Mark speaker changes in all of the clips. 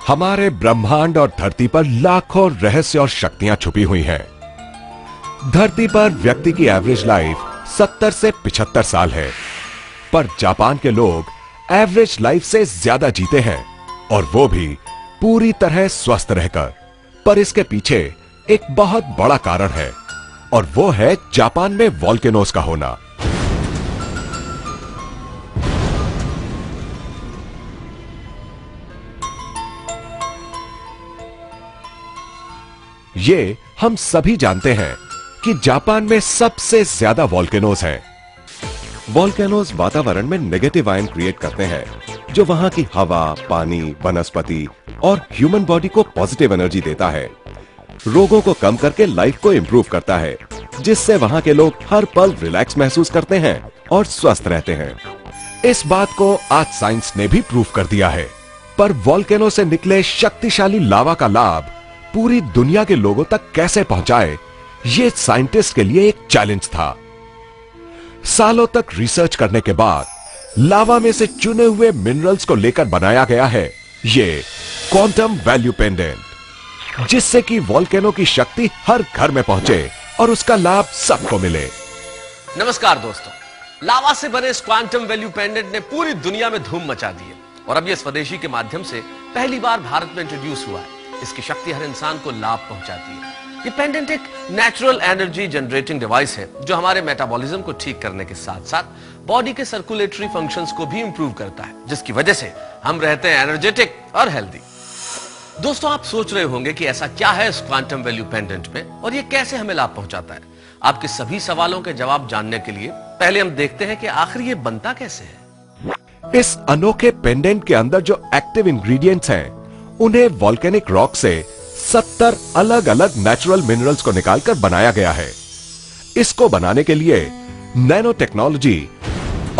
Speaker 1: हमारे ब्रह्मांड और धरती पर लाखों रहस्य और शक्तियां छुपी हुई हैं। धरती पर व्यक्ति की एवरेज लाइफ 70 से 75 साल है, पर जापान के लोग एवरेज लाइफ से ज्यादा जीते हैं, और वो भी पूरी तरह स्वस्थ रहकर। पर इसके पीछे एक बहुत बड़ा कारण है, और वो है जापान में वोल्केनोज का होना। ये हम सभी जानते हैं कि जापान में सबसे ज्यादा वोल्केनोज हैं। वोल्केनोज वातावरण में नेगेटिव आयन क्रिएट करते हैं, जो वहां की हवा, पानी, वनस्पति और ह्यूमन बॉडी को पॉजिटिव एनर्जी देता है। रोगों को कम करके लाइफ को इंप्रूव करता है, जिससे वहां के लोग हर पल रिलैक्स महसूस करते हैं और स्वस्थ रहते हैं। इस बात को आज साइंस ने भी प्रूव कर दिया है। पर वोल्केनो से निकले शक्तिशाली लावा का लाभ पूरी दुनिया के लोगों तक कैसे पहुंचाए, ये साइंटिस्ट के लिए एक चैलेंज था। सालों तक रिसर्च करने के बाद लावा में से चुने हुए मिनरल्स को लेकर बनाया गया है ये क्वांटम वैल्यू पेंडेंट, जिससे कि वोल्केनो की शक्ति हर घर में पहुंचे और उसका लाभ सबको मिले।
Speaker 2: नमस्कार दोस्तों, लावा से बने इस क्वांटम वैल्यू पेंडेंट ने पूरी दुनिया में धूम मचा दी है, और अब ये स्वदेशी के माध्यम से पहली बार भारत में इंट्रोड्यूस हुआ है। इसकी शक्ति हर इंसान को लाभ पहुंचाती है। ये पेंडेंट एक नेचुरल एनर्जी जनरेटिंग डिवाइस है, जो हमारे मेटाबॉलिज्म को ठीक करने के साथ साथ बॉडी के सर्कुलेटरी फंक्शंस को भी इंप्रूव करता है, जिसकी वजह से हम रहते हैं एनर्जेटिक और हेल्दी। दोस्तों, आप सोच रहे होंगे कि ऐसा क्या है इस क्वांटम वैल्यू पेंडेंट में, और ये कैसे हमें लाभ पहुंचाता है। आपके सभी सवालों के जवाब जानने के लिए पहले हम देखते हैं कि आखिर ये बनता कैसे है।
Speaker 1: इस अनोखे पेंडेंट के अंदर जो एक्टिव इंग्रेडिएंट्स हैं, उन्हें वोल्केनिक रॉक से 70 अलग अलग नेचुरल मिनरल्स को निकालकर बनाया गया है। इसको बनाने के लिए नैनो टेक्नोलॉजी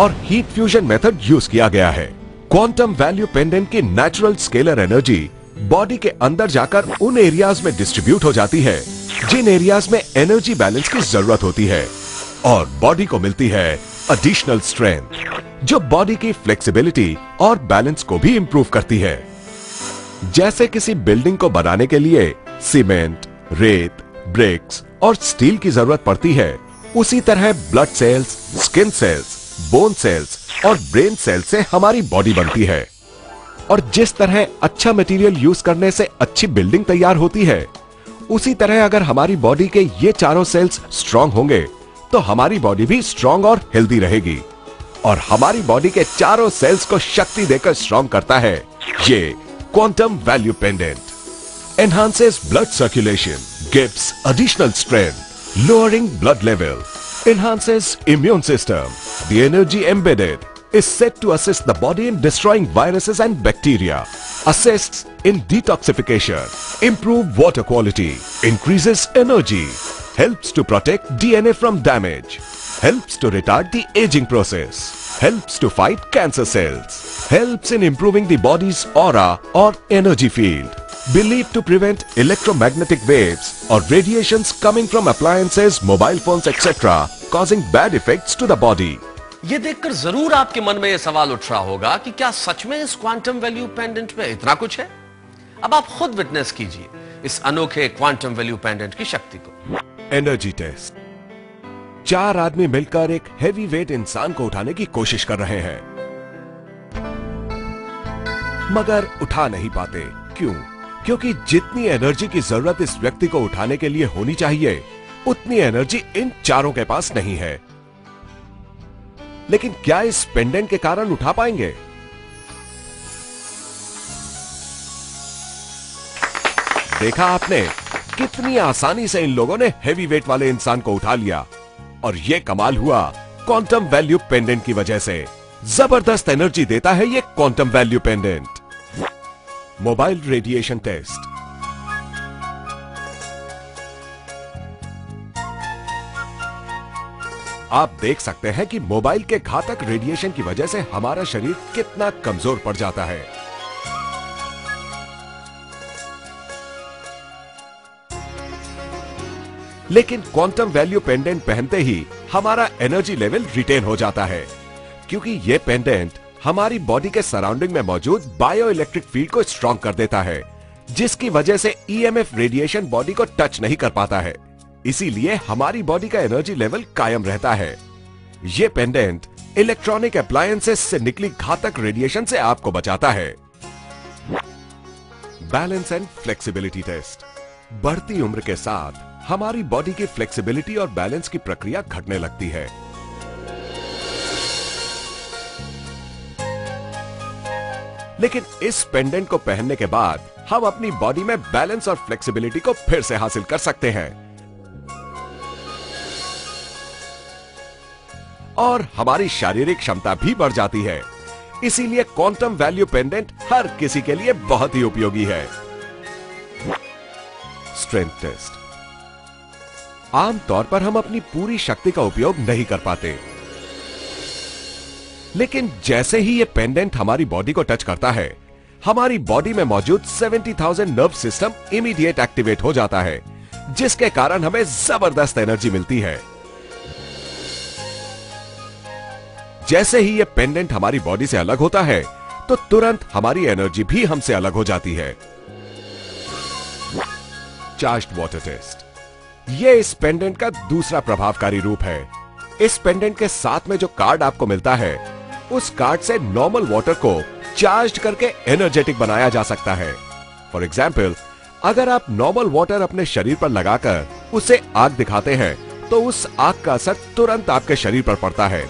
Speaker 1: और हीट फ्यूजन मेथड यूज किया गया है। क्वांटम वैल्यू पेंडेंट की नेचुरल स्केलर एनर्जी बॉडी के अंदर जाकर उन एरियाज में डिस्ट्रीब्यूट हो जाती है जिन एरियाज में एनर्जी बैलेंस की जरूरत होती है, और बॉडी को मिलती है एडिशनल स्ट्रेंथ, जो बॉडी की फ्लेक्सिबिलिटी और बैलेंस को भी इंप्रूव करती है। जैसे किसी बिल्डिंग को बनाने के लिए सीमेंट, रेत, ब्रिक्स और स्टील की जरूरत पड़ती है, उसी तरह blood cells, skin cells, bone cells और ब्रेन सेल्स से हमारी बॉडी बनती है। और जिस तरह अच्छा मटेरियल यूज करने से अच्छी बिल्डिंग तैयार होती है, उसी तरह अगर हमारी बॉडी के ये चारों सेल्स स्ट्रांग होंगे तो हमारी बॉडी भी स्ट्रांग और हेल्दी रहेगी। और हमारी बॉडी के चारों सेल्स को शक्ति देकर स्ट्रांग करता है ये quantum value pendant. Enhances blood circulation, gives additional strength, lowering blood level, enhances immune system. The energy embedded is said to assist the body in destroying viruses and bacteria, assists in detoxification, improve water quality, increases energy, helps to protect DNA from damage, helps to retard the aging process, helps to fight cancer cells, helps in improving the body's aura or energy field, believed to prevent electromagnetic waves or radiations coming from appliances, mobile phones, etc., causing bad effects to the body.
Speaker 2: ये देखकर जरूर आपके मन में यह सवाल उठ रहा होगा कि क्या सच में इस क्वांटम वैल्यू पेंडेंट में इतना कुछ है। अब आप खुद विटनेस कीजिए इस अनोखे क्वांटम वैल्यू पेंडेंट की शक्ति को।
Speaker 1: Energy test. 4 आदमी मिलकर एक हेवी वेट इंसान को उठाने की कोशिश कर रहे हैं, मगर उठा नहीं पाते। क्यों? क्योंकि जितनी एनर्जी की जरूरत इस व्यक्ति को उठाने के लिए होनी चाहिए, उतनी एनर्जी इन चारों के पास नहीं है। लेकिन क्या इस पेंडेंट के कारण उठा पाएंगे? देखा आपने कितनी आसानी से इन लोगों ने हेवी वेट वाले इंसान को उठा लिया, और यह कमाल हुआ क्वांटम वैल्यू पेंडेंट की वजह से। जबरदस्त एनर्जी देता है ये quantum value pendant. Mobile radiation test. आप देख सकते हैं कि मोबाइल के घातक रेडिएशन की वजह से हमारा शरीर कितना कमजोर पड़ जाता है। लेकिन क्वांटम वैल्यू पेंडेंट पहनते ही हमारा एनर्जी लेवल रिटेन हो जाता है, क्योंकि यह पेंडेंट हमारी बॉडी के सराउंडिंग में मौजूद बायो इलेक्ट्रिक फील्ड को स्ट्रॉन्ग कर देता है, जिसकी वजह से ईएमएफ रेडिएशन बॉडी को टच नहीं कर पाता है। इसीलिए हमारी बॉडी का एनर्जी लेवल कायम रहता है। ये पेंडेंट इलेक्ट्रॉनिक अप्लायंसेस से निकली घातक रेडिएशन से आपको बचाता है। Balance and flexibility test. बढ़ती उम्र के साथ हमारी बॉडी की फ्लेक्सिबिलिटी और बैलेंस की प्रक्रिया घटने लगती है। लेकिन इस पेंडेंट को पहनने के बाद हम अपनी बॉडी में बैलेंस और फ्लेक्सिबिलिटी को फिर से हासिल कर सकते हैं और हमारी शारीरिक क्षमता भी बढ़ जाती है। इसीलिए क्वांटम वैल्यू पेंडेंट हर किसी के लिए बहुत ही उपयोगी है। Strength test. आमतौर पर हम अपनी पूरी शक्ति का उपयोग नहीं कर पाते, लेकिन जैसे ही ये पेंडेंट हमारी बॉडी को टच करता है, हमारी बॉडी में मौजूद 70,000 नर्व सिस्टम इमीडिएट एक्टिवेट हो जाता है, जिसके कारण हमें जबरदस्त एनर्जी मिलती है। जैसे ही ये पेंडेंट हमारी बॉडी से अलग होता है, तो तुरंत हमारी एनर्जी भी हमसे अलग हो जाती है। Charged water test. ये इस पेंडेंट का दूसरा प्रभावकारी रूप है। इस पेंडेंट के साथ में जो कार्ड आपको मिलता है, उस कार्ड से नॉर्मल वाटर को चार्ज करके एनर्जेटिक बनाया जा सकता है। फॉर एग्जाम्पल, अगर आप नॉर्मल वाटर अपने शरीर पर लगाकर उसे आग दिखाते हैं, तो उस आग का असर तुरंत आपके शरीर पर पड़ता है।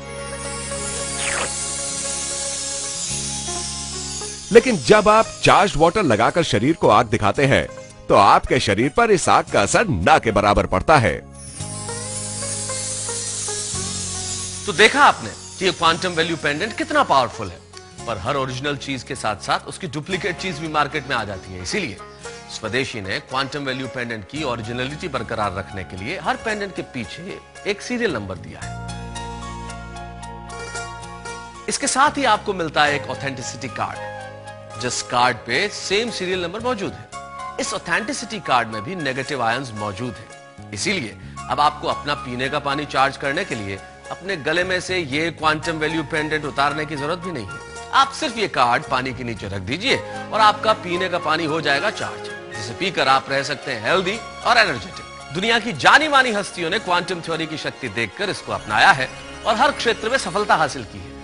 Speaker 1: लेकिन जब आप चार्ज वाटर लगाकर शरीर को आग दिखाते हैं, तो आपके शरीर पर इस आग का असर ना के बराबर पड़ता है।
Speaker 2: तो देखा आपने कि ये क्वांटम वैल्यू पेंडेंट कितना पावरफुल है, पर हर ओरिजिनल चीज के साथ साथ उसकी डुप्लीकेट चीज भी मार्केट में आ जाती है। इसीलिए स्वदेशी ने क्वांटम वैल्यू पेंडेंट की ओरिजिनलिटी बरकरार रखने के लिए हर पेंडेंट के पीछे एक सीरियल नंबर दिया है। इसके साथ ही आपको मिलता है एक ऑथेंटिसिटी कार्ड, जिस कार्ड पे सेम सीरियल नंबर मौजूद है। इस ऑथेंटिसिटी कार्ड में भी नेगेटिव आयंस मौजूद हैं। इसीलिए अब आपको अपना पीने का पानी चार्ज करने के लिए अपने गले में से ये क्वांटम वैल्यू पेंडेंट उतारने की जरूरत भी नहीं है। आप सिर्फ ये कार्ड पानी के नीचे रख दीजिए और आपका पीने का पानी हो जाएगा चार्ज, जिसे पीकर आप रह सकते हैं हेल्दी और एनर्जेटिक। दुनिया की जानी मानी हस्तियों ने क्वांटम थ्योरी की शक्ति देखकर इसको अपनाया है और हर क्षेत्र में सफलता हासिल की है।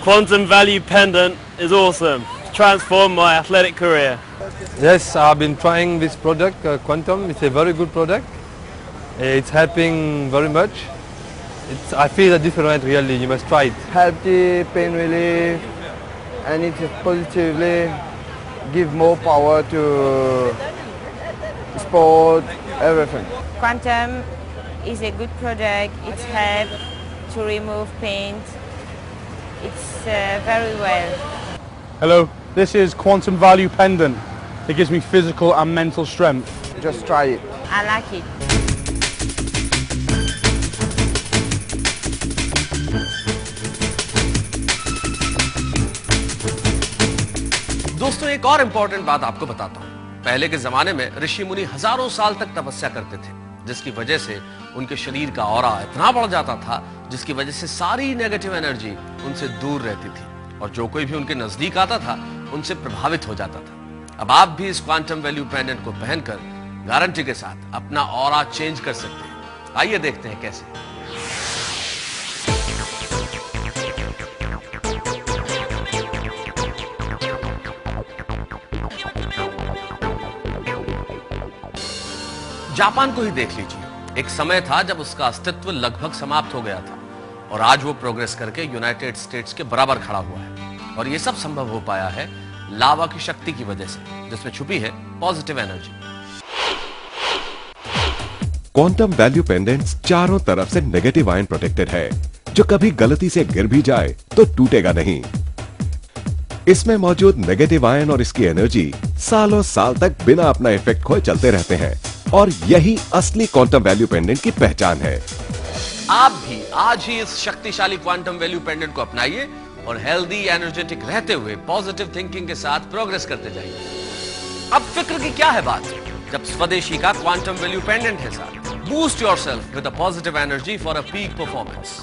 Speaker 3: Quantum value pendant is awesome. Transformed my athletic career.
Speaker 4: Yes, I've been trying this product, Quantum. It's a very good product. It's helping very much. I feel a different really. You must try it.
Speaker 5: Healthy, pain relief, and it positively give more power to sport, everything.
Speaker 6: Quantum is a good product. It's helped to remove pain. It's very well.
Speaker 7: Hello, this is Quantum Value Pendant. It gives me physical and mental strength.
Speaker 5: Just try it.
Speaker 6: I like it.
Speaker 2: दोस्तों, एक और important बात आपको बताता हूं। पहले के जमाने में ऋषि मुनि हजारों साल तक तपस्या करते थे, जिसकी वजह से उनके शरीर का ऑरा इतना बढ़ जाता था, जिसकी वजह से सारी नेगेटिव एनर्जी उनसे दूर रहती थी और जो कोई भी उनके नजदीक आता था उनसे प्रभावित हो जाता था। अब आप भी इस क्वांटम वैल्यू पेंडेंट को पहनकर गारंटी के साथ अपना ऑरा चेंज कर सकते हैं। आइए देखते हैं कैसे। जापान को ही देख लीजिए। एक समय था जब उसका अस्तित्व लगभग समाप्त हो गया था और आज वो प्रोग्रेस करके यूनाइटेड स्टेट्स के बराबर खड़ा हुआ है। और ये सब संभव हो पाया है लावा की शक्ति की वजह से, जिसमें छुपी है positive energy.
Speaker 1: Quantum value pendants चारों तरफ से नेगेटिव आयन प्रोटेक्टेड है, जो कभी गलती से गिर भी जाए तो टूटेगा नहीं। इसमें मौजूद नेगेटिव आयन और इसकी एनर्जी सालों साल तक बिना अपना इफेक्ट खोए चलते रहते हैं और यही असली क्वांटम वैल्यू पेंडेंट की पहचान है।
Speaker 2: आप भी आज ही इस शक्तिशाली क्वांटम वैल्यू पेंडेंट को अपनाइए और हेल्दी एनर्जेटिक रहते हुए पॉजिटिव थिंकिंग के साथ प्रोग्रेस करते जाइए। अब फिक्र की क्या है बात, जब स्वदेशी का क्वांटम वैल्यू पेंडेंट है साथ। Boost yourself with a positive energy for a peak performance.